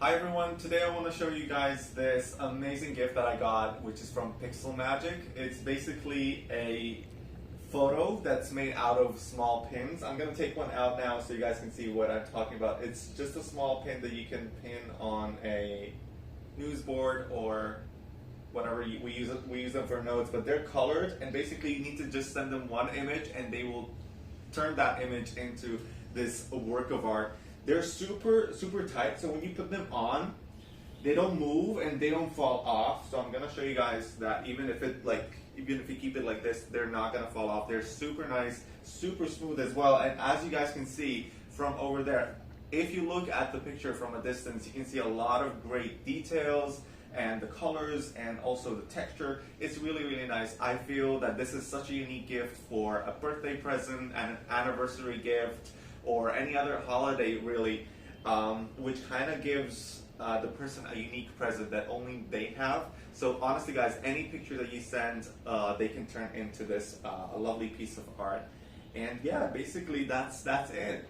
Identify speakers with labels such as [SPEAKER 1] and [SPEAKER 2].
[SPEAKER 1] Hi everyone, today I want to show you guys this amazing gift that I got, which is from THEPIXELMAGIC. It's basically a photo that's made out of small pins. I'm going to take one out now so you guys can see what I'm talking about. It's just a small pin that you can pin on a news board or whatever. We use them for notes, but they're colored, and basically you need to just send them one image and they will turn that image into this work of art. They're super tight, so when you put them on, they don't move and they don't fall off. So I'm gonna show you guys that even if you keep it like this, they're not gonna fall off. They're super nice, super smooth as well. And as you guys can see from over there, if you look at the picture from a distance, you can see a lot of great details and the colors and also the texture. It's really nice. I feel that this is such a unique gift for a birthday present and an anniversary gift, or any other holiday really, which kind of gives the person a unique present that only they have. So honestly guys, any picture that you send, they can turn into this a lovely piece of art. And yeah, basically that's it.